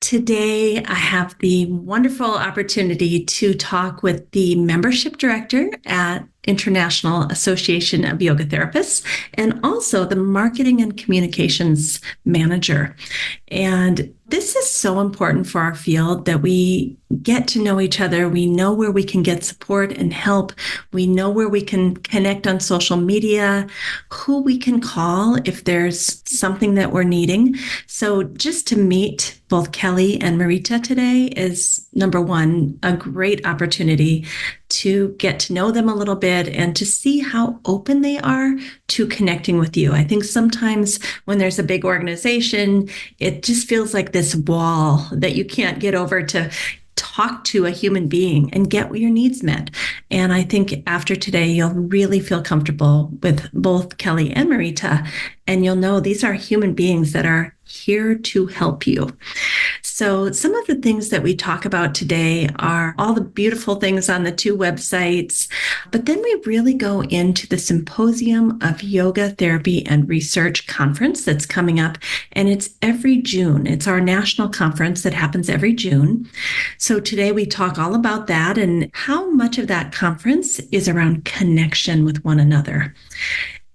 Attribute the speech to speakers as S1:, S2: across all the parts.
S1: Today, I have the wonderful opportunity to talk with the membership director at International Association of Yoga Therapists and also the marketing and communications manager. And this is so important for our field that we get to know each other. We know where we can get support and help. We know where we can connect on social media, who we can call if there's something that we're needing. So just to meet both Kelly and Marita today is, number one, a great opportunity to get to know them a little bit and to see how open they are to connecting with you. I think sometimes when there's a big organization, it just feels like this wall that you can't get over to talk to a human being and get your needs met. And I think after today, you'll really feel comfortable with both Kelly and Marita, and you'll know these are human beings that are here to help you. So some of the things that we talk about today are all the beautiful things on the two websites, but then we really go into the Symposium of Yoga Therapy and Research Conference that's coming up, and it's every June. It's our national conference that happens every June. So today we talk all about that and how much of that conference is around connection with one another.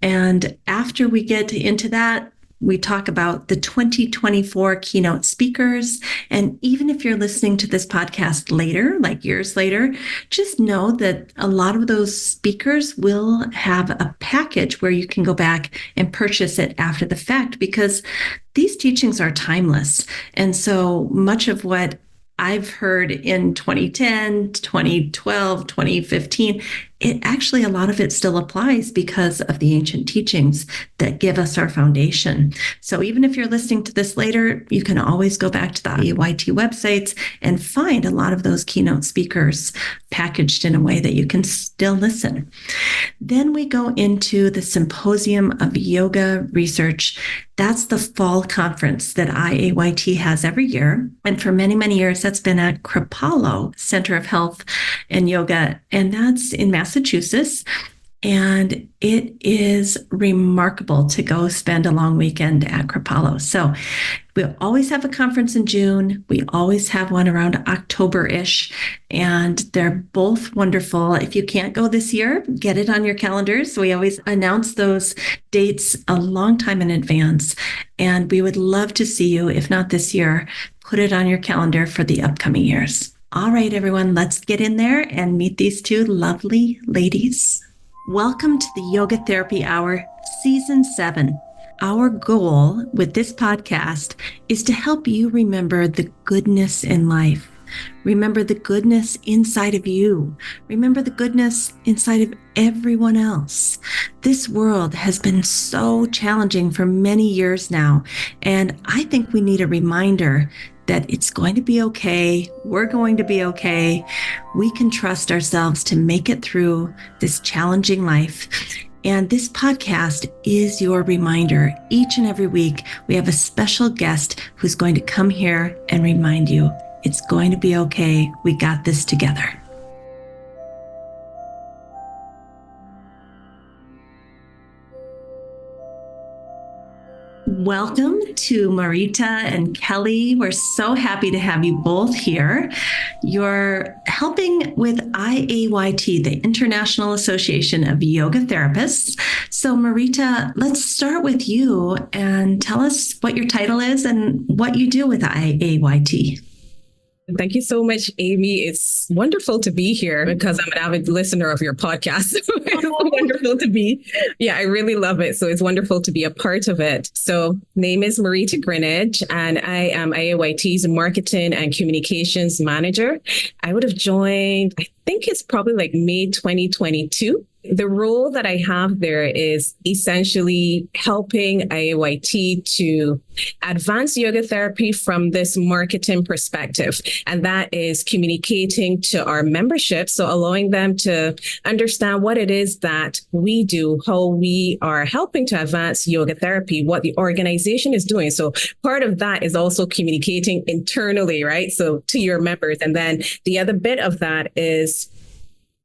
S1: And after we get into that, we talk about the 2024 keynote speakers. And even if you're listening to this podcast later, like years later, just know that a lot of those speakers will have a package where you can go back and purchase it after the fact, because these teachings are timeless. And so much of what I've heard in 2010, 2012, 2015, a lot of it still applies because of the ancient teachings that give us our foundation. So even if you're listening to this later, you can always go back to the IAYT websites and find a lot of those keynote speakers packaged in a way that you can still listen. Then we go into the Symposium of Yoga Research. That's the fall conference that IAYT has every year. And for many, many years, that's been at Kripalu Center of Health and Yoga. And that's in Massachusetts. And it is remarkable to go spend a long weekend at Kripalu. So we always have a conference in June. We always have one around October-ish. And they're both wonderful. If you can't go this year, get it on your calendars. We always announce those dates a long time in advance. And we would love to see you, if not this year, put it on your calendar for the upcoming years. All right, everyone, let's get in there and meet these two lovely ladies. Welcome to the Yoga Therapy Hour, Season 7. Our goal with this podcast is to help you remember the goodness in life. Remember the goodness inside of you. Remember the goodness inside of everyone else. This world has been so challenging for many years now, and I think we need a reminder that it's going to be okay. We're going to be okay. We can trust ourselves to make it through this challenging life. And this podcast is your reminder. Each and every week, we have a special guest who's going to come here and remind you it's going to be okay. We got this together. Welcome to Marita and Kelly. We're so happy to have you both here. You're helping with IAYT, the International Association of Yoga Therapists. So Marita, let's start with you and tell us what your title is and what you do with IAYT.
S2: Thank you so much, Amy. It's wonderful to be here because I'm an avid listener of your podcast. It's wonderful to be. Yeah, I really love it. So it's wonderful to be a part of it. So name is Marita Greenidge, and I am IAYT's Marketing and Communications Manager. I would have joined, I think it's probably like May 2022. The role that I have there is essentially helping IAYT to advance yoga therapy from this marketing perspective. And that is communicating to our membership. So allowing them to understand what it is that we do, how we are helping to advance yoga therapy, what the organization is doing. So part of that is also communicating internally, right? So to your members. And then the other bit of that is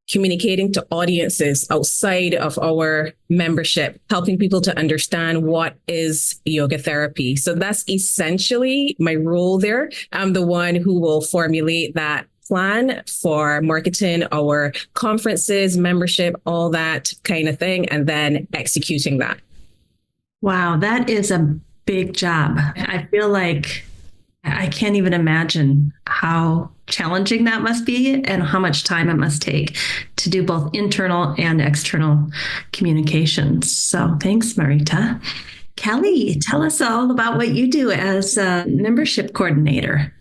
S2: communicating to audiences outside of our membership, helping people to understand what is yoga therapy. So that's essentially my role there. I'm the one who will formulate that plan for marketing, our conferences, membership, all that kind of thing, and then executing that.
S1: Wow, that is a big job. I feel like I can't even imagine how challenging that must be and how much time it must take to do both internal and external communications. So thanks, Marita. Kelly, tell us all about what you do as a membership coordinator.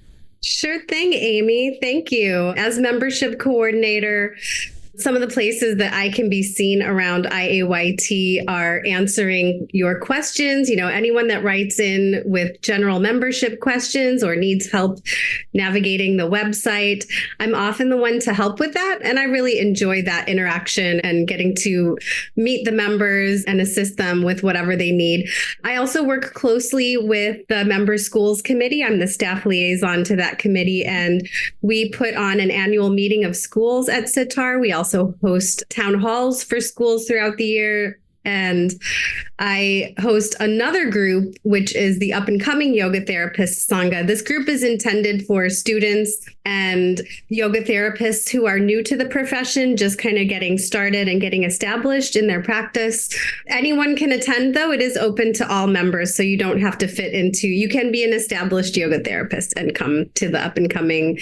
S3: Sure thing, Amy. Thank you. As membership coordinator, some of the places that I can be seen around IAYT are answering your questions. Anyone that writes in with general membership questions or needs help navigating the website, I'm often the one to help with that. And I really enjoy that interaction and getting to meet the members and assist them with whatever they need. I also work closely with the Member Schools Committee. I'm the staff liaison to that committee, and we put on an annual meeting of schools at SYTAR. We also host town halls for schools throughout the year. And I host another group, which is the Up and Coming Yoga Therapists Sangha. This group is intended for students and yoga therapists who are new to the profession, just kind of getting started and getting established in their practice. Anyone can attend, though. It is open to all members, so you don't have to you can be an established yoga therapist and come to the Up and Coming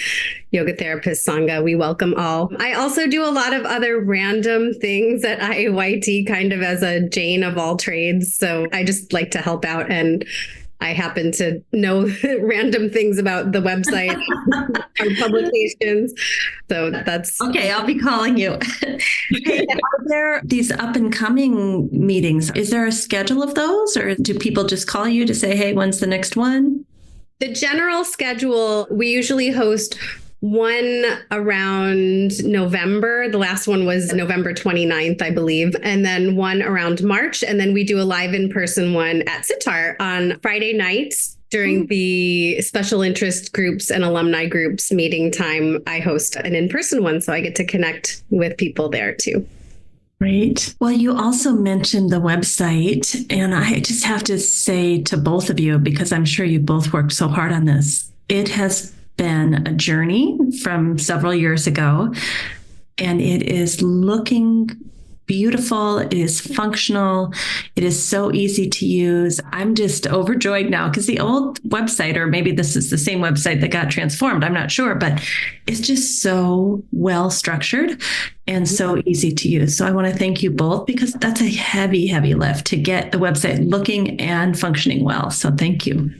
S3: Yoga Therapist Sangha. We welcome all. I also do a lot of other random things at IAYT, kind of as a Jane of all trades. So I just like to help out, and I happen to know random things about the website and publications. So that's
S1: okay. I'll be calling you. Hey, are there these up and coming meetings? Is there a schedule of those, or do people just call you to say, hey, when's the next one?
S3: The general schedule, we usually host one around November. The last one was November 29th, I believe. And then one around March. And then we do a live in-person one at SYTAR on Friday nights during the special interest groups and alumni groups meeting time. I host an in-person one, so I get to connect with people there too.
S1: Great. Well, you also mentioned the website, and I just have to say to both of you, because I'm sure you both worked so hard on this, it has been a journey from several years ago, and it is looking beautiful. It is functional. It is so easy to use. I'm just overjoyed now because the old website, or maybe this is the same website that got transformed, I'm not sure, but it's just so well structured and so easy to use. So I want to thank you both, because that's a heavy, heavy lift to get the website looking and functioning well. So thank you.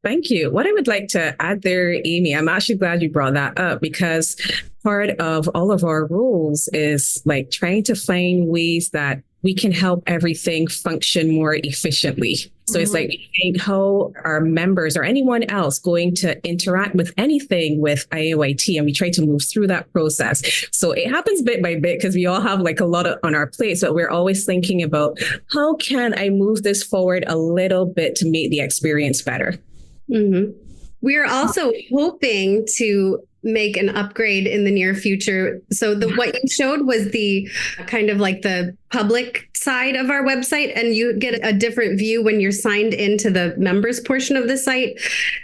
S2: Thank you. What I would like to add there, Amy, I'm actually glad you brought that up, because part of all of our roles is like trying to find ways that we can help everything function more efficiently. So it's like, how are members or anyone else going to interact with anything with IAYT? And we try to move through that process. So it happens bit by bit because we all have like a lot on our plate. So we're always thinking about, how can I move this forward a little bit to make the experience better?
S3: Mm-hmm. We are also hoping to make an upgrade in the near future. So what you showed was the kind of like the public side of our website, and you get a different view when you're signed into the members portion of the site.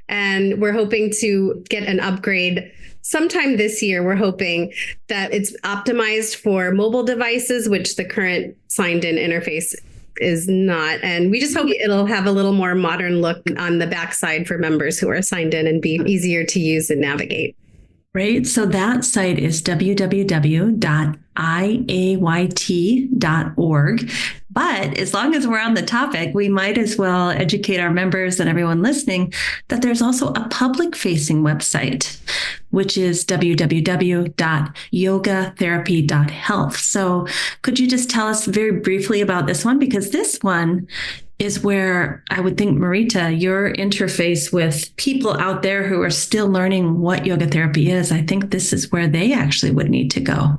S3: And we're hoping to get an upgrade sometime this year. We're hoping that it's optimized for mobile devices, which the current signed in interface is not. And we just hope it'll have a little more modern look on the backside for members who are signed in and be easier to use and navigate.
S1: Right. So that site is www.iayt.org. But as long as we're on the topic, we might as well educate our members and everyone listening that there's also a public facing website, which is www.yogatherapy.health. So could you just tell us very briefly about this one? Because this one is where I would think, Marita, your interface with people out there who are still learning what yoga therapy is, I think this is where they actually would need to go.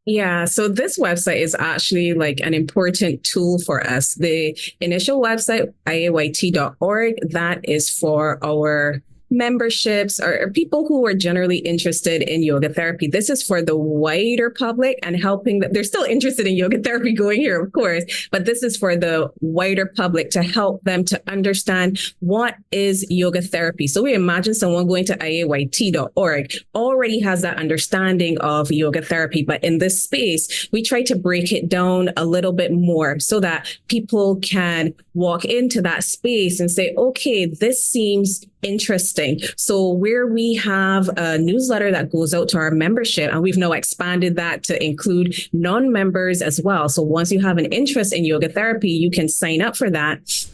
S2: Yeah, so this website is actually like an important tool for us. The initial website, IAYT.org, that is for our memberships or people who are generally interested in yoga therapy. This is for the wider public and helping them. They're still interested in yoga therapy going here, of course, but this is for the wider public to help them to understand what is yoga therapy. So we imagine someone going to IAYT.org already has that understanding of yoga therapy. But in this space, we try to break it down a little bit more so that people can walk into that space and say, okay, this seems interesting. So where we have a newsletter that goes out to our membership, and we've now expanded that to include non-members as well. So once you have an interest in yoga therapy, you can sign up for that.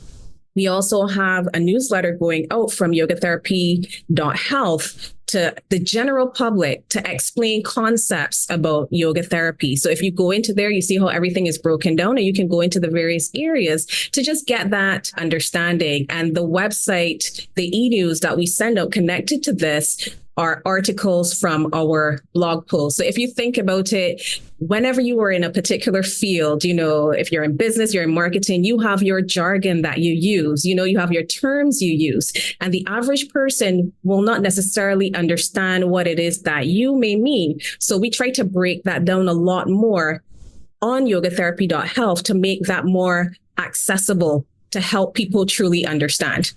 S2: We also have a newsletter going out from yogatherapy.health to the general public to explain concepts about yoga therapy. So if you go into there, you see how everything is broken down, and you can go into the various areas to just get that understanding. And the website, the e-news that we send out connected to this are articles from our blog posts. So if you think about it, whenever you are in a particular field, if you're in business, you're in marketing, you have your jargon that you use, you have your terms you use, and the average person will not necessarily understand what it is that you may mean. So we try to break that down a lot more on yogatherapy.health to make that more accessible to help people truly understand.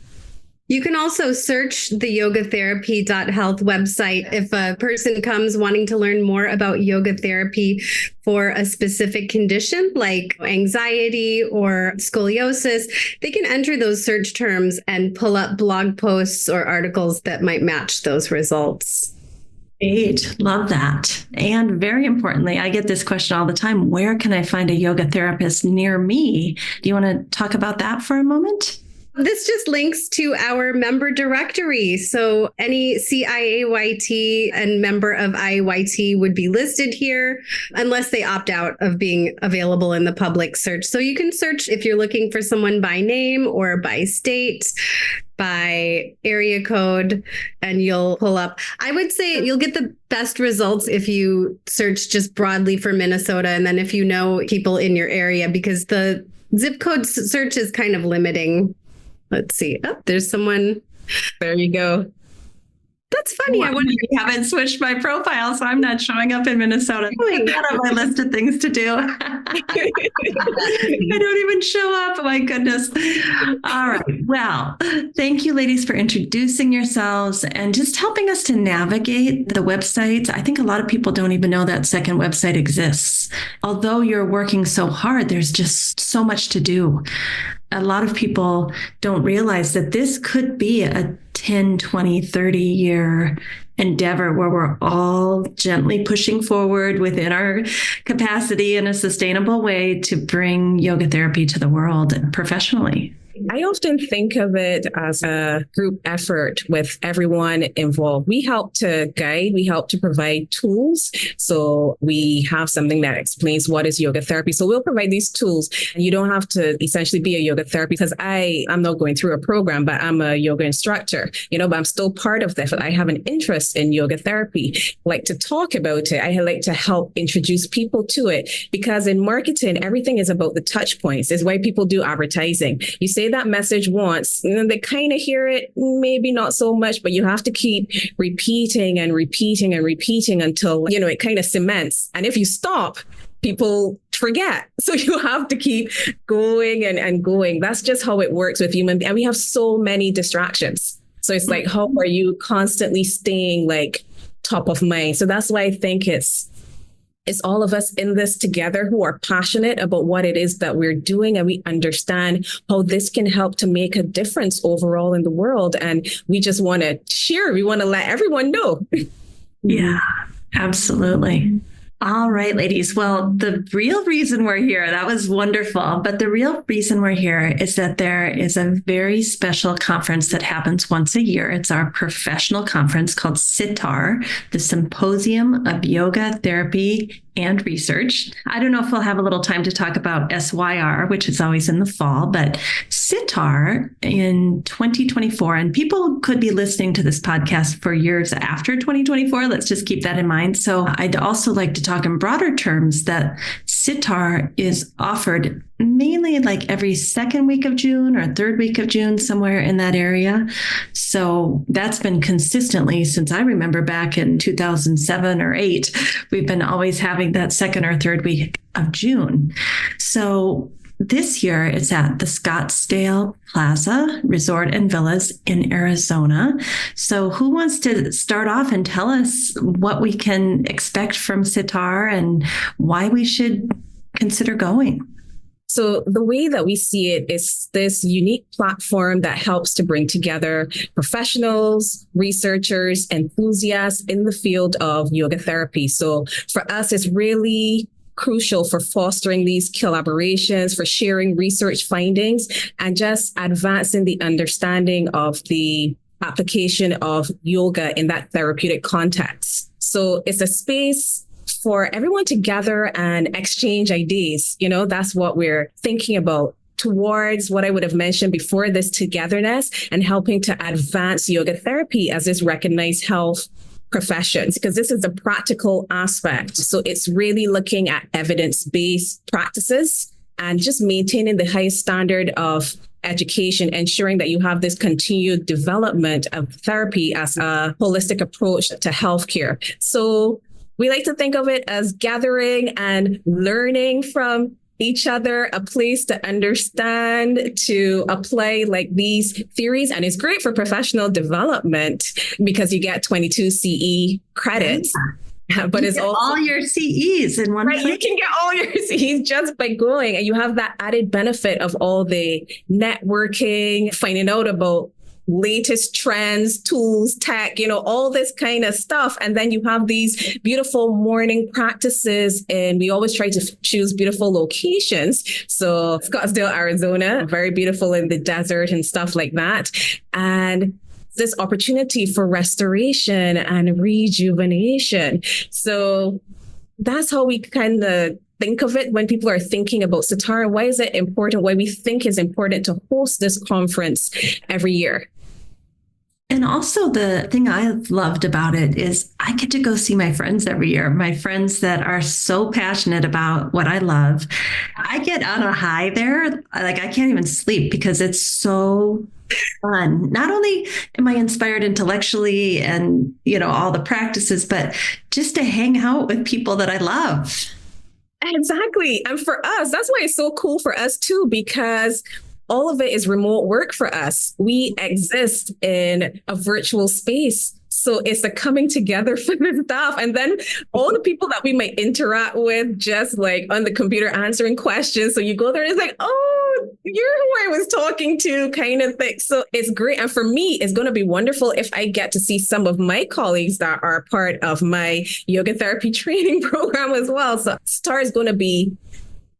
S3: You can also search the yogatherapy.health website if a person comes wanting to learn more about yoga therapy for a specific condition like anxiety or scoliosis. They can enter those search terms and pull up blog posts or articles that might match those results.
S1: Great. Love that. And very importantly, I get this question all the time. Where can I find a yoga therapist near me? Do you want to talk about that for a moment?
S3: This just links to our member directory. So any CIAYT and member of IAYT would be listed here unless they opt out of being available in the public search. So you can search if you're looking for someone by name or by state, by area code, and you'll pull up. I would say you'll get the best results if you search just broadly for Minnesota. And then if you know people in your area, because the zip code search is kind of limiting. Let's see. Oh, there's someone.
S2: There you go.
S3: That's funny.
S1: Well, I wonder if you haven't switched my profile, so I'm not showing up in Minnesota. Put that on my list of things to do. I don't even show up. Oh, my goodness. All right. Well, thank you, ladies, for introducing yourselves and just helping us to navigate the websites. I think a lot of people don't even know that second website exists. Although you're working so hard, there's just so much to do. A lot of people don't realize that this could be a 10, 20, 30-year endeavor where we're all gently pushing forward within our capacity in a sustainable way to bring yoga therapy to the world professionally.
S2: I often think of it as a group effort with everyone involved. We help to guide, we help to provide tools. So we have something that explains what is yoga therapy. So we'll provide these tools, and you don't have to essentially be a yoga therapist, because I'm not going through a program, but I'm a yoga instructor, but I'm still part of that. I have an interest in yoga therapy. I like to talk about it. I like to help introduce people to it, because in marketing, everything is about the touch points. It's why people do advertising. You say that message once, and then they kind of hear it, maybe not so much, but you have to keep repeating and repeating and repeating until, it kind of cements. And if you stop, people forget. So you have to keep going and going. That's just how it works with human beings. And we have so many distractions. So it's like, how are you constantly staying top of mind? So that's why I think it's all of us in this together who are passionate about what it is that we're doing, and we understand how this can help to make a difference overall in the world. And we just want to share. We want to let everyone know.
S1: Yeah, absolutely. All right, ladies. Well, the real reason we're here, that was wonderful. But the real reason we're here is that there is a very special conference that happens once a year. It's our professional conference called SYTAR, the Symposium of Yoga Therapy and Research. I don't know if we'll have a little time to talk about SYR, which is always in the fall, but SYTAR in 2024, and people could be listening to this podcast for years after 2024. Let's just keep that in mind. So I'd also like to talk talk in broader terms, that SYTAR is offered mainly like every second week of June or third week of June, somewhere in that area. So that's been consistently, since I remember back in 2007 or 8, we've been always having that second or third week of June. So this year, it's at the Scottsdale Plaza Resort and Villas in Arizona. So who wants to start off and tell us what we can expect from SYTAR and why we should consider going?
S2: So the way that we see it is this unique platform that helps to bring together professionals, researchers, enthusiasts in the field of yoga therapy. So for us, it's really crucial for fostering these collaborations, for sharing research findings, and just advancing the understanding of the application of yoga in that therapeutic context. So it's a space for everyone to gather and exchange ideas. That's what we're thinking about towards what I would have mentioned before, this togetherness and helping to advance yoga therapy as this recognized health professions, because this is a practical aspect. So it's really looking at evidence-based practices and just maintaining the highest standard of education, ensuring that you have this continued development of therapy as a holistic approach to healthcare. So we like to think of it as gathering and learning from each other, a place to understand, to apply like these theories. And it's great for professional development because you get 22 CE credits. But it's also
S1: all your CEs in one place.
S2: You can get all your CEs just by going, and you have that added benefit of all the networking, finding out about latest trends, tools, tech, all this kind of stuff. And then you have these beautiful morning practices, and we always try to choose beautiful locations. So Scottsdale, Arizona, very beautiful in the desert and stuff like that. And this opportunity for restoration and rejuvenation. So that's how we kind of think of it when people are thinking about SYTAR. Why is it important? Why we think it's important to host this conference every year?
S1: And also the thing I loved about it is I get to go see my friends every year, my friends that are so passionate about what I love. I get on a high there. Like I can't even sleep because it's so fun. Not only am I inspired intellectually and, all the practices, but just to hang out with people that I love.
S2: Exactly. And for us, that's why it's so cool for us too, because all of it is remote work for us. We exist in a virtual space. So it's a coming together for the stuff. And then all the people that we might interact with just like on the computer answering questions. So you go there and it's like, oh, you're who I was talking to kind of thing. So it's great. And for me, it's going to be wonderful if I get to see some of my colleagues that are part of my yoga therapy training program as well. So SYTAR is going to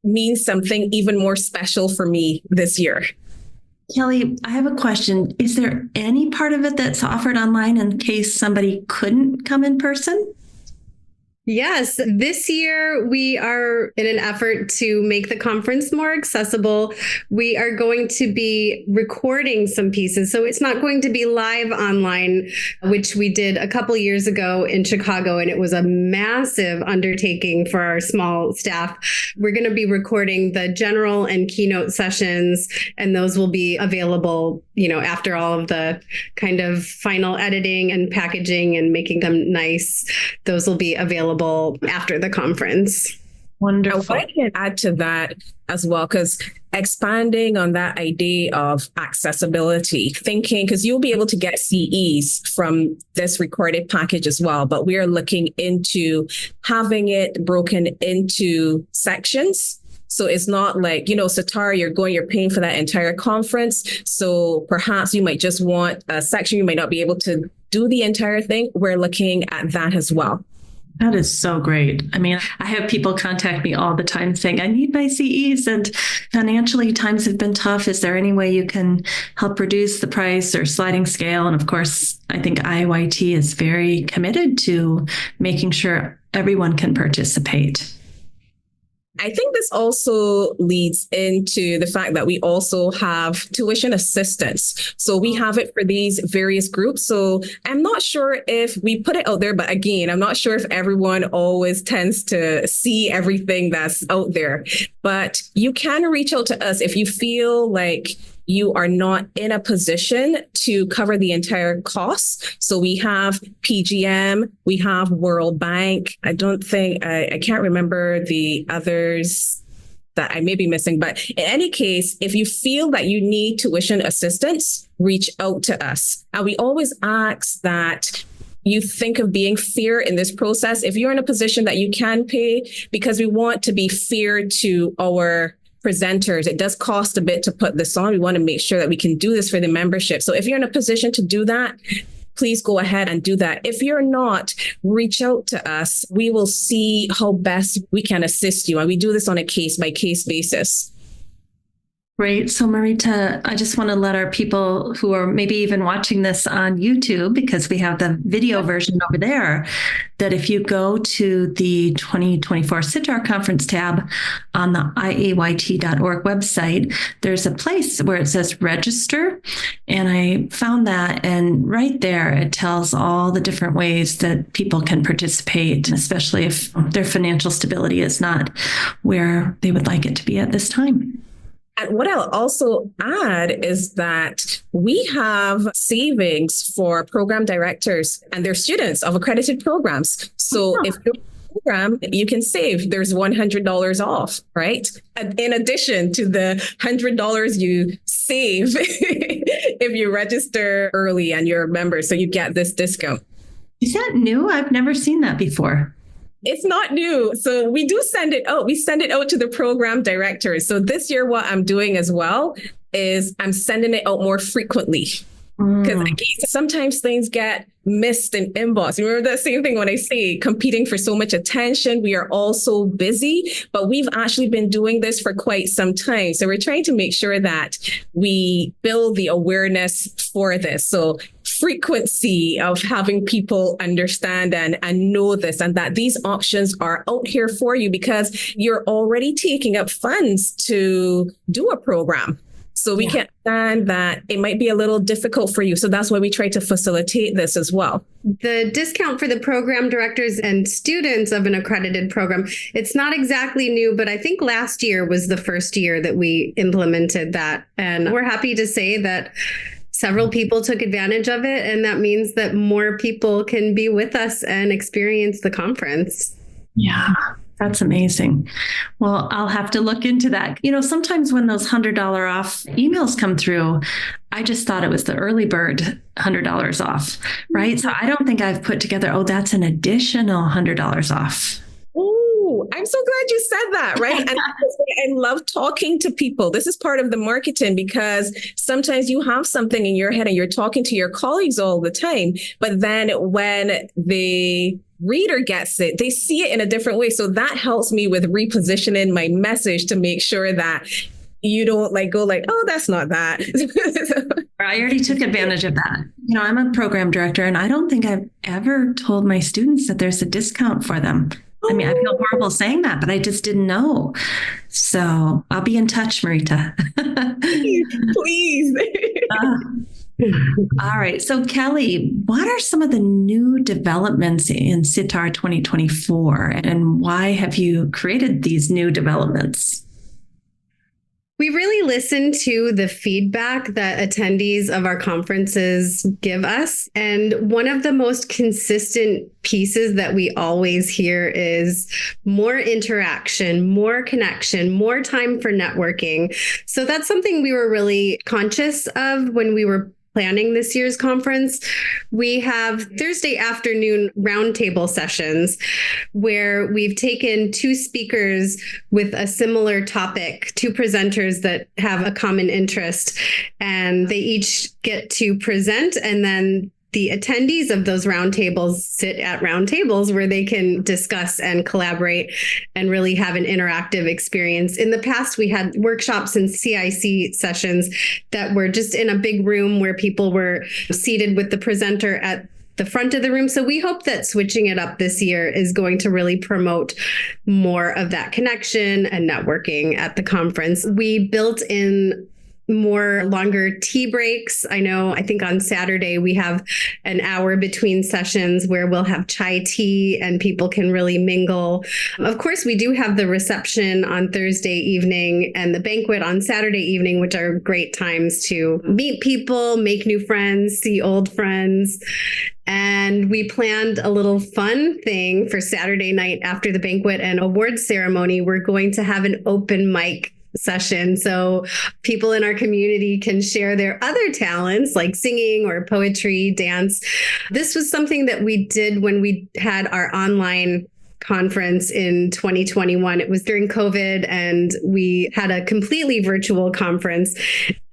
S2: mean something even more special for me this year.
S1: Kelly, I have a question. Is there any part of it that's offered online in case somebody couldn't come in person?
S3: Yes, this year we are in an effort to make the conference more accessible. We are going to be recording some pieces. So it's not going to be live online, which we did a couple years ago in Chicago, and it was a massive undertaking for our small staff. We're going to be recording the general and keynote sessions, and those will be available, after all of the kind of final editing and packaging and making them nice. Those will be available after the conference.
S1: Wonderful.
S2: I can add to that as well, because expanding on that idea of accessibility, thinking, because you'll be able to get CEs from this recorded package as well, but we are looking into having it broken into sections. So it's not like, SYTAR, you're paying for that entire conference. So perhaps you might just want a section. You might not be able to do the entire thing. We're looking at that as well.
S1: That is so great. I mean, I have people contact me all the time saying, I need my CEs and financially times have been tough. Is there any way you can help reduce the price or sliding scale? And of course, I think IAYT is very committed to making sure everyone can participate.
S2: I think this also leads into the fact that we also have tuition assistance. So we have it for these various groups. So I'm not sure if we put it out there, but again, I'm not sure if everyone always tends to see everything that's out there. But you can reach out to us if you feel like you are not in a position to cover the entire costs. So we have PGM, we have World Bank. I can't remember the others that I may be missing. But in any case, if you feel that you need tuition assistance, reach out to us. And we always ask that you think of being fair in this process. If you're in a position that you can pay, because we want to be fair to our presenters, it does cost a bit to put this on. We want to make sure that we can do this for the membership. So if you're in a position to do that, please go ahead and do that. If you're not, reach out to us. We will see how best we can assist you. And we do this on a case by case basis.
S1: Great. So Marita, I just want to let our people who are maybe even watching this on YouTube, because we have the video version over there, that if you go to the 2024 SYTAR Conference tab on the IAYT.org website, there's a place where it says register. And I found that, and right there, it tells all the different ways that people can participate, especially if their financial stability is not where they would like it to be at this time.
S2: And what I'll also add is that we have savings for program directors and their students of accredited programs. So if you're program, you can save. There's $100 off, right? And in addition to the $100 you save if you register early and you're a member. So you get this discount.
S1: Is that new? I've never seen that before.
S2: It's not new. So we do send it out. We send it out to the program directors. So this year, what I'm doing as well is I'm sending it out more frequently. Because sometimes things get missed in inbox. Remember that same thing when I say competing for so much attention. We are all so busy, but we've actually been doing this for quite some time. So we're trying to make sure that we build the awareness for this. So frequency of having people understand and know this, and that these options are out here for you because you're already taking up funds to do a program. So we can understand that it might be a little difficult for you. So that's why we try to facilitate this as well.
S3: The discount for the program directors and students of an accredited program, it's not exactly new, but I think last year was the first year that we implemented that. And we're happy to say that several people took advantage of it. And that means that more people can be with us and experience the conference.
S1: Yeah. That's amazing. Well, I'll have to look into that. You know, sometimes when those $100 off emails come through, I just thought it was the early bird $100 off, right? So I don't think I've put together, oh, that's an additional $100 off.
S2: Oh, I'm so glad you said that, right? And I love talking to people. This is part of the marketing because sometimes you have something in your head and you're talking to your colleagues all the time. But then when the reader gets it, they see it in a different way. So that helps me with repositioning my message to make sure that you don't go oh, that's not that.
S1: I already took advantage of that. You know, I'm a program director and I don't think I've ever told my students that there's a discount for them. I mean, I feel horrible saying that, but I just didn't know. So I'll be in touch, Marita.
S2: Please.
S1: All right. So Kelly, what are some of the new developments in SYTAR 2024 and why have you created these new developments?
S3: We really listen to the feedback that attendees of our conferences give us. And one of the most consistent pieces that we always hear is more interaction, more connection, more time for networking. So that's something we were really conscious of when we were planning this year's conference. We have Thursday afternoon roundtable sessions where we've taken two speakers with a similar topic, two presenters that have a common interest, and they each get to present, and then the attendees of those roundtables sit at roundtables where they can discuss and collaborate and really have an interactive experience. In the past, we had workshops and CIC sessions that were just in a big room where people were seated with the presenter at the front of the room. So we hope that switching it up this year is going to really promote more of that connection and networking at the conference. We built in more longer tea breaks. I think on Saturday we have an hour between sessions where we'll have chai tea and people can really mingle. Of course, we do have the reception on Thursday evening and the banquet on Saturday evening, which are great times to meet people, make new friends, see old friends. And we planned a little fun thing for Saturday night after the banquet and awards ceremony. We're going to have an open mic session. So people in our community can share their other talents like singing or poetry, dance. This was something that we did when we had our online conference in 2021. It was during COVID and we had a completely virtual conference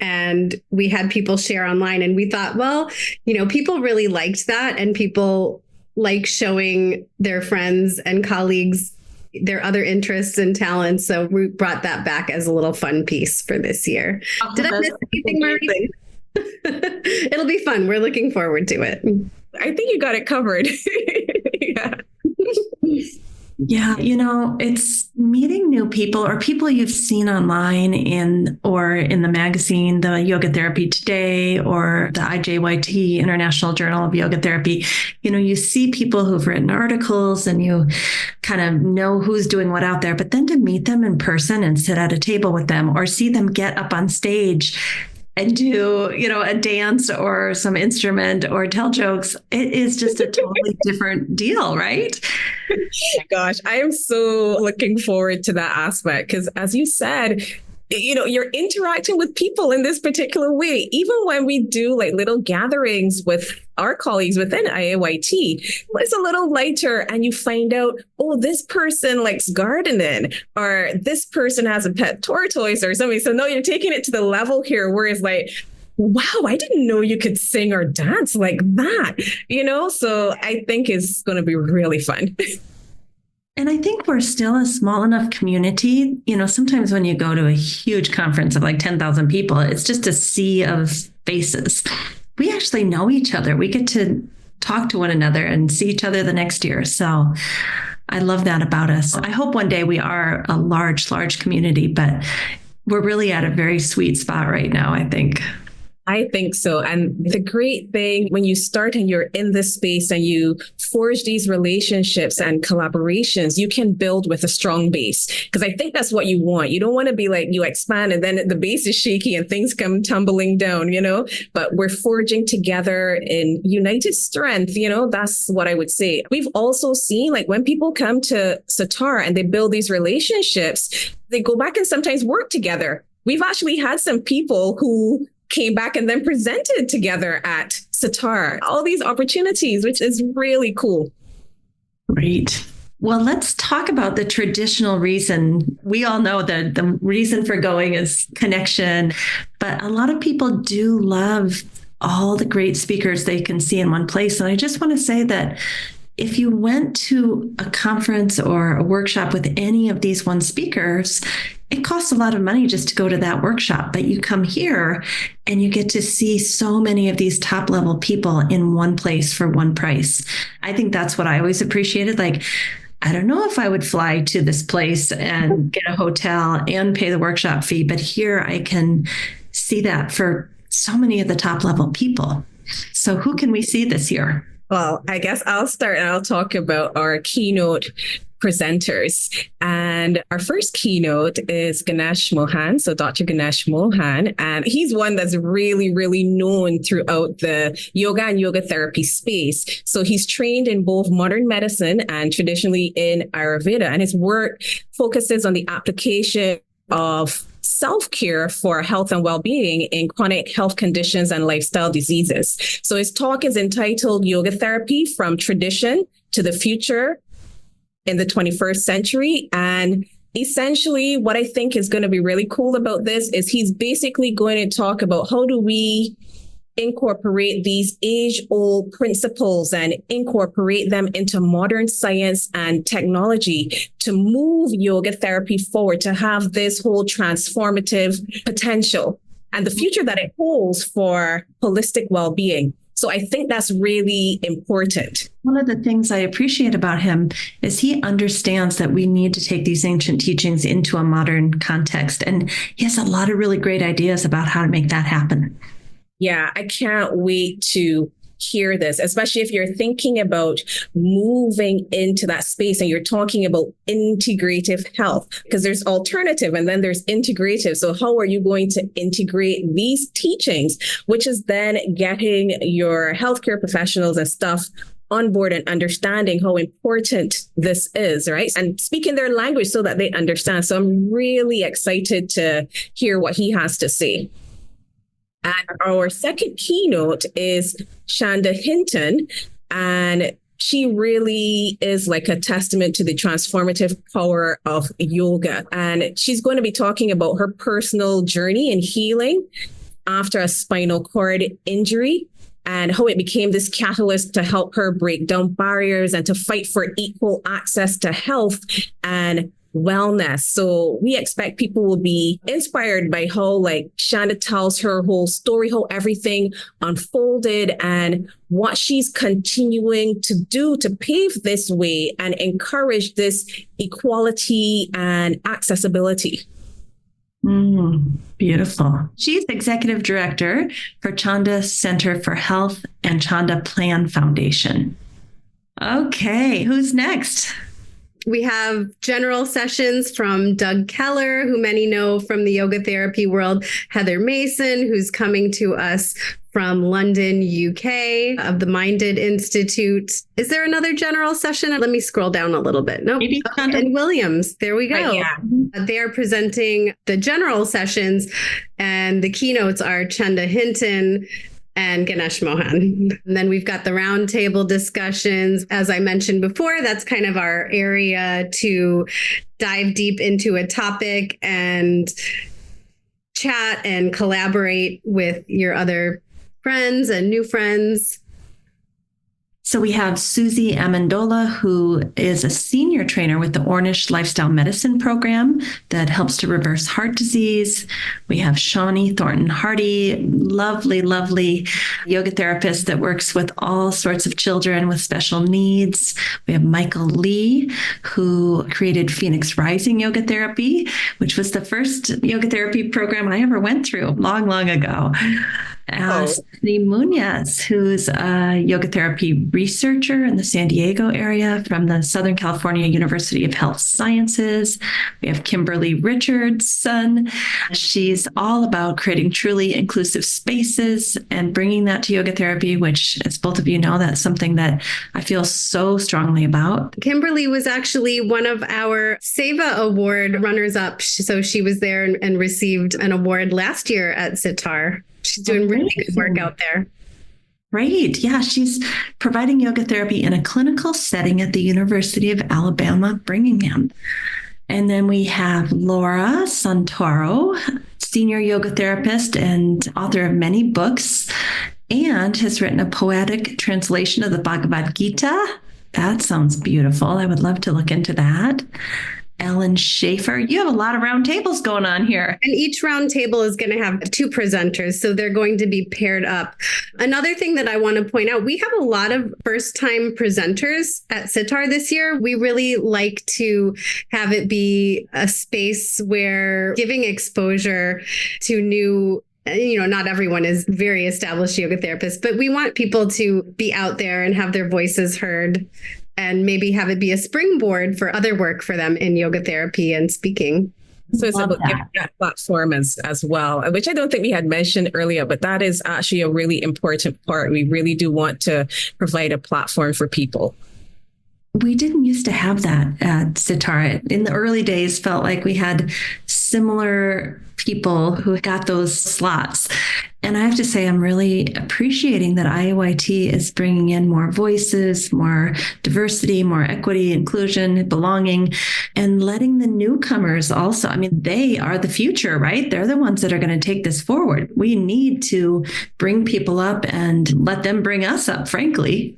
S3: and we had people share online. And we thought, well, people really liked that and people like showing their friends and colleagues their other interests and talents. So we brought that back as a little fun piece for this year. Did I miss anything, Marie? It'll be fun. We're looking forward to it.
S2: I think you got it covered. Yeah.
S1: Yeah, it's meeting new people or people you've seen online or in the magazine, the Yoga Therapy Today or the IJYT International Journal of Yoga Therapy. You see people who've written articles and you kind of know who's doing what out there, but then to meet them in person and sit at a table with them or see them get up on stage and do, a dance or some instrument or tell jokes, it is just a totally different deal, right?
S2: Gosh, I am so looking forward to that aspect because as you said, you're interacting with people in this particular way. Even when we do like little gatherings with our colleagues within IAYT, it's a little lighter and you find out, oh, this person likes gardening or this person has a pet tortoise or something. So no, you're taking it to the level here where it's like, wow, I didn't know you could sing or dance like that, So I think it's going to be really fun.
S1: And I think we're still a small enough community. Sometimes when you go to a huge conference of like 10,000 people, it's just a sea of faces. We actually know each other. We get to talk to one another and see each other the next year. So I love that about us. I hope one day we are a large community, but we're really at a very sweet spot right now, I think.
S2: I think so. And the great thing when you start and you're in this space and you forge these relationships and collaborations, you can build with a strong base. Because I think that's what you want. You don't want to be like you expand and then the base is shaky and things come tumbling down, but we're forging together in united strength. That's what I would say. We've also seen like when people come to SYTAR and they build these relationships, they go back and sometimes work together. We've actually had some people who came back and then presented together at SYTAR. All these opportunities, which is really cool.
S1: Great. Well, let's talk about the traditional reason. We all know that the reason for going is connection, but a lot of people do love all the great speakers they can see in one place. And I just want to say that if you went to a conference or a workshop with any of these one speakers, it costs a lot of money just to go to that workshop, but you come here and you get to see so many of these top level people in one place for one price. I think that's what I always appreciated. Like, I don't know if I would fly to this place and get a hotel and pay the workshop fee, but here I can see that for so many of the top level people. So who can we see this year?
S2: Well, I guess I'll start and I'll talk about our keynote presenters. And our first keynote is Ganesh Mohan. So Dr. Ganesh Mohan, and he's one that's really, really known throughout the yoga and yoga therapy space. So he's trained in both modern medicine and traditionally in Ayurveda. And his work focuses on the application of self-care for health and well-being in chronic health conditions and lifestyle diseases. So his talk is entitled Yoga Therapy from Tradition to the Future in the 21st Century. And essentially what I think is going to be really cool about this is he's basically going to talk about how do we incorporate these age-old principles and incorporate them into modern science and technology to move yoga therapy forward, to have this whole transformative potential and the future that it holds for holistic well-being. So I think that's really important.
S1: One of the things I appreciate about him is he understands that we need to take these ancient teachings into a modern context. And he has a lot of really great ideas about how to make that happen.
S2: Yeah, I can't wait to hear this, especially if you're thinking about moving into that space and you're talking about integrative health, because there's alternative and then there's integrative. So how are you going to integrate these teachings, which is then getting your healthcare professionals and stuff on board and understanding how important this is, right? And speaking their language so that they understand. So I'm really excited to hear what he has to say. And our second keynote is Shanda Hinton, and she really is like a testament to the transformative power of yoga. And she's going to be talking about her personal journey in healing after a spinal cord injury and how it became this catalyst to help her break down barriers and to fight for equal access to health and wellness. So we expect people will be inspired by how like Shanda tells her whole story, how everything unfolded and what she's continuing to do to pave this way and encourage this equality and accessibility.
S1: Beautiful. She's executive director for Chanda Center for Health and Chanda Plan Foundation. Okay, who's next?
S3: We have general sessions from Doug Keller, who many know from the yoga therapy world, Heather Mason, who's coming to us from London, UK, of the Minded Institute. Is there another general session? Let me scroll down a little bit. Nope. And Williams. There we go.
S2: Yeah.
S3: They are presenting the general sessions, and the keynotes are Chanda Hinton and Ganesh Mohan. And then we've got the roundtable discussions. As I mentioned before, that's kind of our area to dive deep into a topic and chat and collaborate with your other friends and new friends.
S1: So we have Susie Amendola, who is a senior trainer with the Ornish Lifestyle Medicine Program that helps to reverse heart disease. We have Shawnee Thornton Hardy, lovely, lovely yoga therapist that works with all sorts of children with special needs. We have Michael Lee, who created Phoenix Rising Yoga Therapy, which was the first yoga therapy program I ever went through long, long ago. Stephanie Munoz, who's a yoga therapy researcher in the San Diego area from the Southern California University of Health Sciences. We have Kimberly Richardson. She's all about creating truly inclusive spaces and bringing that to yoga therapy, which, as both of you know, that's something that I feel so strongly about.
S3: Kimberly was actually one of our SEVA Award runners-up. So she was there and received an award last year at SYTAR. She's doing really good work out there.
S1: Great. Yeah, she's providing yoga therapy in a clinical setting at the University of Alabama, Birmingham. And then we have Laura Santoro, senior yoga therapist and author of many books, and has written a poetic translation of the Bhagavad Gita. That sounds beautiful. I would love to look into that. Ellen Schaefer. You have a lot of round tables going on here.
S3: And each round table is going to have two presenters, so they're going to be paired up. Another thing that I want to point out, we have a lot of first-time presenters at SYTAR this year. We really like to have it be a space where giving exposure to new, not everyone is very established yoga therapists, but we want people to be out there and have their voices heard, and maybe have it be a springboard for other work for them in yoga therapy and speaking.
S2: So it's about giving that platform as well, which I don't think we had mentioned earlier, but that is actually a really important part. We really do want to provide a platform for people.
S1: We didn't used to have that at SYTAR. In the early days, felt like we had similar people who got those slots. And I have to say, I'm really appreciating that IAYT is bringing in more voices, more diversity, more equity, inclusion, belonging, and letting the newcomers also. I mean, they are the future, right? They're the ones that are going to take this forward. We need to bring people up and let them bring us up, frankly.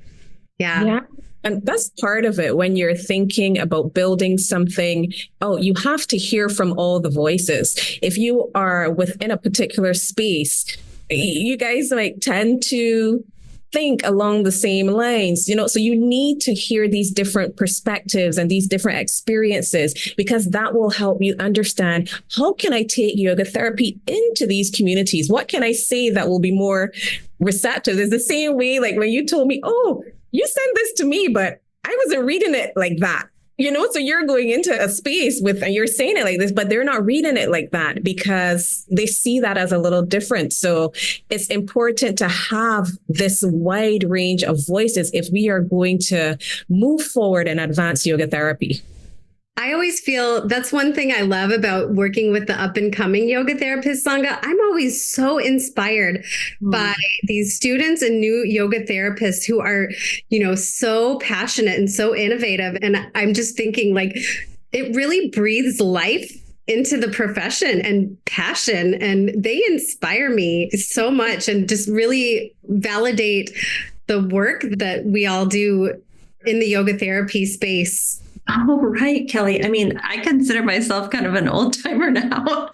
S3: Yeah.
S2: And that's part of it when you're thinking about building something. Oh, you have to hear from all the voices. If you are within a particular space, you guys might tend to think along the same lines, so you need to hear these different perspectives and these different experiences, because that will help you understand, how can I take yoga therapy into these communities? What can I say that will be more receptive? It's the same way, like when you told me, oh, you sent this to me, but I wasn't reading it like that. So you're going into a space and you're saying it like this, but they're not reading it like that because they see that as a little different. So it's important to have this wide range of voices if we are going to move forward and advance yoga therapy.
S3: I always feel that's one thing I love about working with the up and coming yoga therapist, Sangha. I'm always so inspired by these students and new yoga therapists who are, so passionate and so innovative. And I'm just thinking, like, it really breathes life into the profession and passion. And they inspire me so much and just really validate the work that we all do in the yoga therapy space.
S1: Oh, right, Kelly. I mean, I consider myself kind of an old timer now,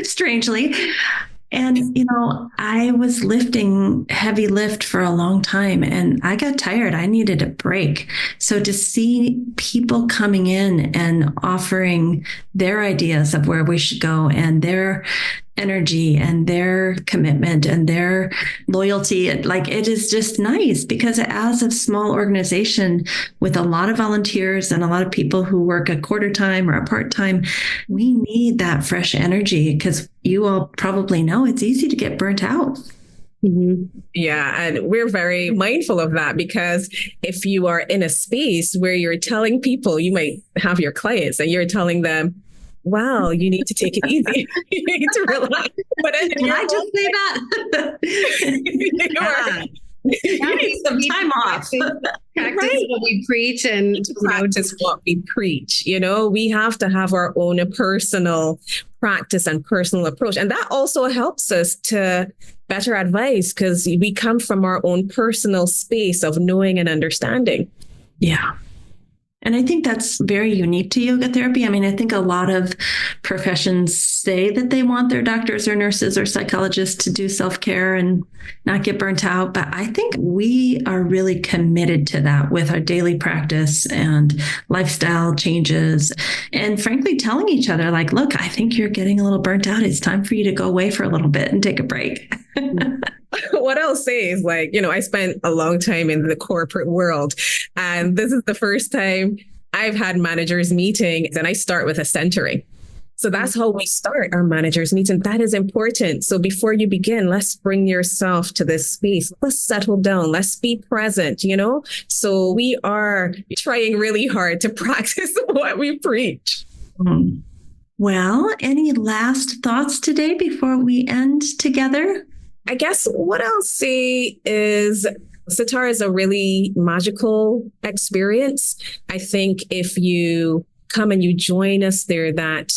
S1: strangely. And, I was lifting heavy lift for a long time and I got tired. I needed a break. So to see people coming in and offering their ideas of where we should go and their energy and their commitment and their loyalty, like, it is just nice, because as a small organization with a lot of volunteers and a lot of people who work a quarter time or a part time, we need that fresh energy, because you all probably know it's easy to get burnt out.
S2: Mm-hmm. Yeah. And we're very mindful of that, because if you are in a space where you're telling people, you might have your clients and you're telling them, wow, you need to take it easy. You need to relax. But
S1: Did I just say that? You need some time off.
S3: Practice what we preach and
S2: practice what we preach. We have to have our own personal practice and personal approach. And that also helps us to better advise, because we come from our own personal space of knowing and understanding.
S1: Yeah. And I think that's very unique to yoga therapy. I mean, I think a lot of professions say that they want their doctors or nurses or psychologists to do self-care and not get burnt out. But I think we are really committed to that with our daily practice and lifestyle changes. And frankly, telling each other, like, look, I think you're getting a little burnt out. It's time for you to go away for a little bit and take a break.
S2: What I'll say is, like, I spent a long time in the corporate world, and this is the first time I've had managers meetings, and I start with a centering. So that's how we start our managers meeting. That is important. So before you begin, let's bring yourself to this space. Let's settle down. Let's be present, So we are trying really hard to practice what we preach.
S1: Well, any last thoughts today before we end together?
S2: I guess what I'll say is SYTAR is a really magical experience. I think if you come and you join us there, that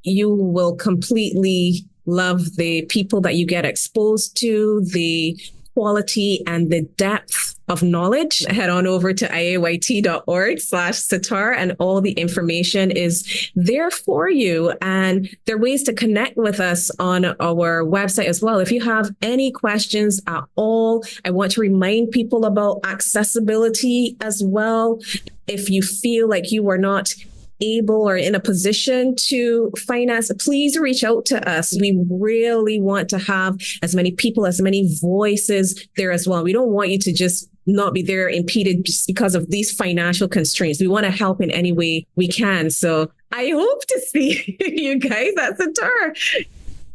S2: you will completely love the people that you get exposed to, the quality and the depth of knowledge. Head on over to IAYT.org/SYTAR, and all the information is there for you. And there are ways to connect with us on our website as well. If you have any questions at all, I want to remind people about accessibility as well. If you feel like you are not able or in a position to finance, please reach out to us. We really want to have as many people, as many voices there as well. We don't want you to just not be there impeded just because of these financial constraints. We want to help in any way we can. So I hope to see you guys at SYTAR.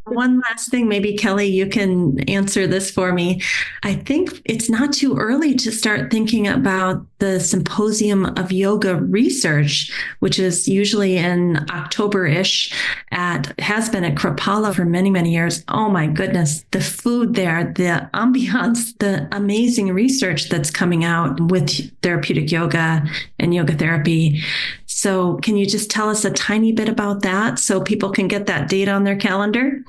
S1: One last thing, maybe Kelly, you can answer this for me. I think it's not too early to start thinking about the Symposium of Yoga Research, which is usually in October-ish has been at Kripalu for many, many years. Oh my goodness, the food there, the ambiance, the amazing research that's coming out with therapeutic yoga and yoga therapy. So can you just tell us a tiny bit about that so people can get that date on their calendar?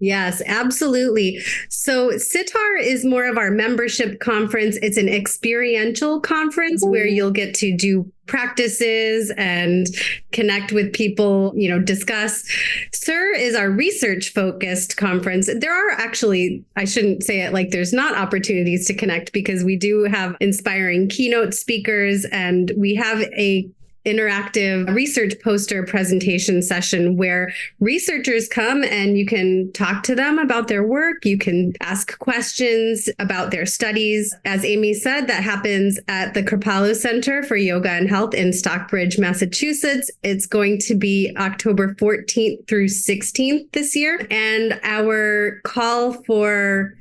S3: Yes, absolutely. So SYTAR is more of our membership conference. It's an experiential conference where you'll get to do practices and connect with people, discuss. SIR is our research focused conference. There are actually, I shouldn't say it like there's not opportunities to connect, because we do have inspiring keynote speakers, and we have a interactive research poster presentation session where researchers come and you can talk to them about their work. You can ask questions about their studies. As Amy said, that happens at the Kripalu Center for Yoga and Health in Stockbridge, Massachusetts. It's going to be October 14th through 16th this year. And our call for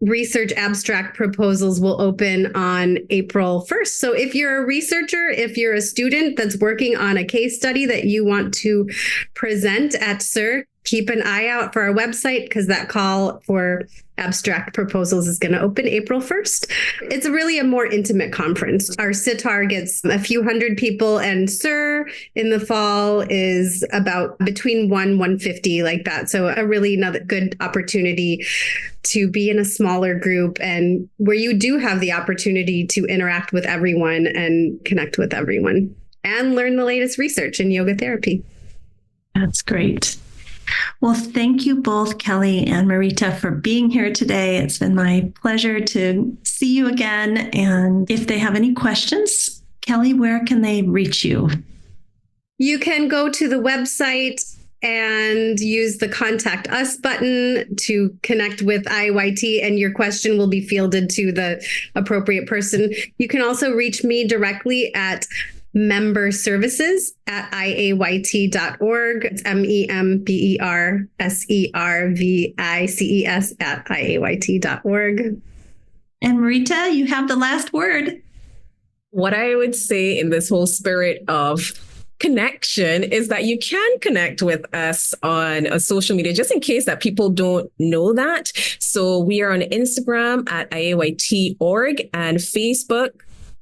S3: research abstract proposals will open on April 1st. So if you're a researcher, if you're a student that's working on a case study that you want to present at SIR, keep an eye out for our website, because that call for abstract proposals is going to open April 1st. It's really a more intimate conference. Our SYTAR gets a few hundred people, and SIR in the fall is about between 150, like that. So a really another good opportunity to be in a smaller group, and where you do have the opportunity to interact with everyone and connect with everyone and learn the latest research in yoga therapy.
S1: That's great. Well, thank you both, Kelly and Marita, for being here today. It's been my pleasure to see you again. And if they have any questions, Kelly, where can they reach you?
S3: You can go to the website and use the Contact Us button to connect with IAYT, and your question will be fielded to the appropriate person. You can also reach me directly at memberservices@iayt.org. It's memberservices@iayts.org.
S1: And Marita, you have the last word.
S2: What I would say in this whole spirit of connection is that you can connect with us on social media, just in case that people don't know that. So we are on Instagram at IAYT.org and Facebook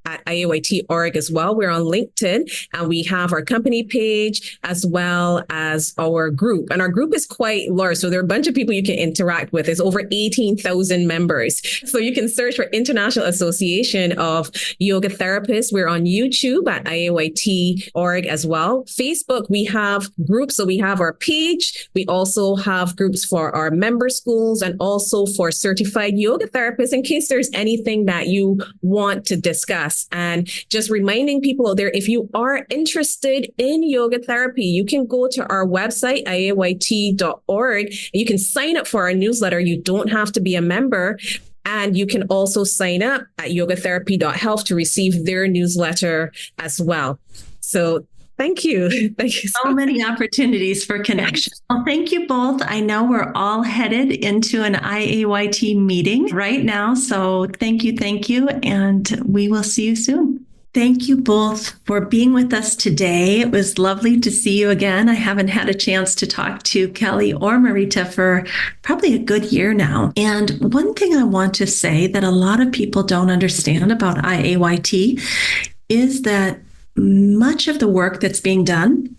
S2: at IAYT.org as well. We're on LinkedIn, and we have our company page as well as our group. And our group is quite large. So there are a bunch of people you can interact with. There's over 18,000 members. So you can search for International Association of Yoga Therapists. We're on YouTube at IAYT.org as well. Facebook, we have groups. So we have our page. We also have groups for our member schools and also for certified yoga therapists, in case there's anything that you want to discuss. And just reminding people out there, if you are interested in yoga therapy, you can go to our website, IAYT.org, and you can sign up for our newsletter. You don't have to be a member. And you can also sign up at yogatherapy.health to receive their newsletter as well. So thank you. Thank you
S1: so many opportunities for connection. Well, thank you both. I know we're all headed into an IAYT meeting right now. So thank you. And we will see you soon. Thank you both for being with us today. It was lovely to see you again. I haven't had a chance to talk to Kelly or Marita for probably a good year now. And one thing I want to say that a lot of people don't understand about IAYT is that much of the work that's being done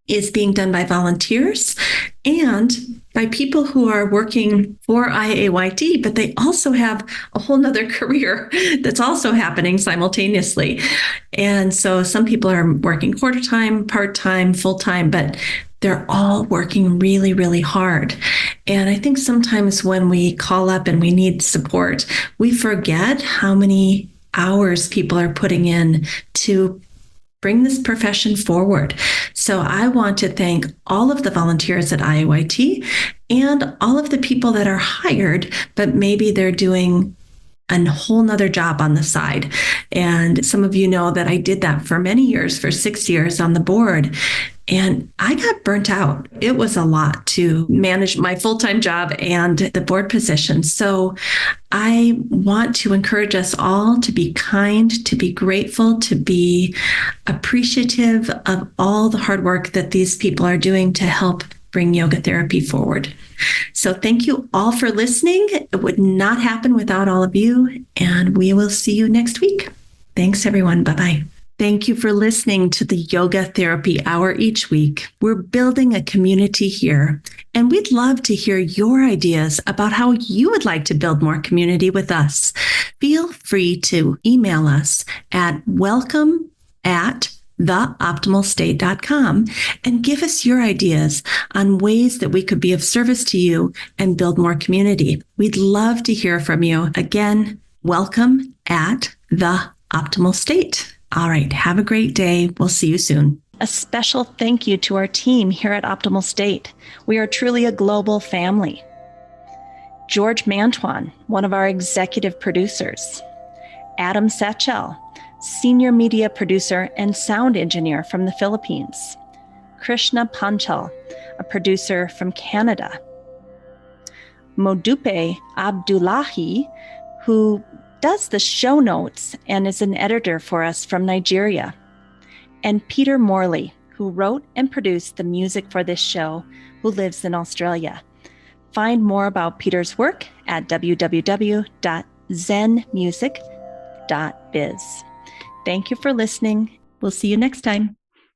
S1: is being done by volunteers and by people who are working for IAYT, but they also have a whole nother career that's also happening simultaneously. And so some people are working quarter-time, part-time, full-time, but they're all working really, really hard. And I think sometimes when we call up and we need support, we forget how many hours people are putting in to bring this profession forward. So I want to thank all of the volunteers at IAYT and all of the people that are hired, but maybe they're doing a whole nother job on the side. And some of you know that I did that for many years, for 6 years on the board. And I got burnt out. It was a lot to manage my full-time job and the board position. So I want to encourage us all to be kind, to be grateful, to be appreciative of all the hard work that these people are doing to help bring yoga therapy forward. So thank you all for listening. It would not happen without all of you, and we will see you next week. Thanks, everyone. Bye-bye. Thank you for listening to the Yoga Therapy Hour each week. We're building a community here, and we'd love to hear your ideas about how you would like to build more community with us. Feel free to email us at welcome@theoptimalstate.com and give us your ideas on ways that we could be of service to you and build more community. We'd love to hear from you. Again, welcome@theoptimalstate. All right. Have a great day. We'll see you soon. A special thank you to our team here at Optimal State. We are truly a global family. George Mantuan, one of our executive producers. Adam Satchel, senior media producer and sound engineer from the Philippines. Krishna Panchal, a producer from Canada. Modupe Abdullahi, who does the show notes and is an editor for us from Nigeria. And Peter Morley, who wrote and produced the music for this show, who lives in Australia. Find more about Peter's work at www.zenmusic.biz. Thank you for listening. We'll see you next time.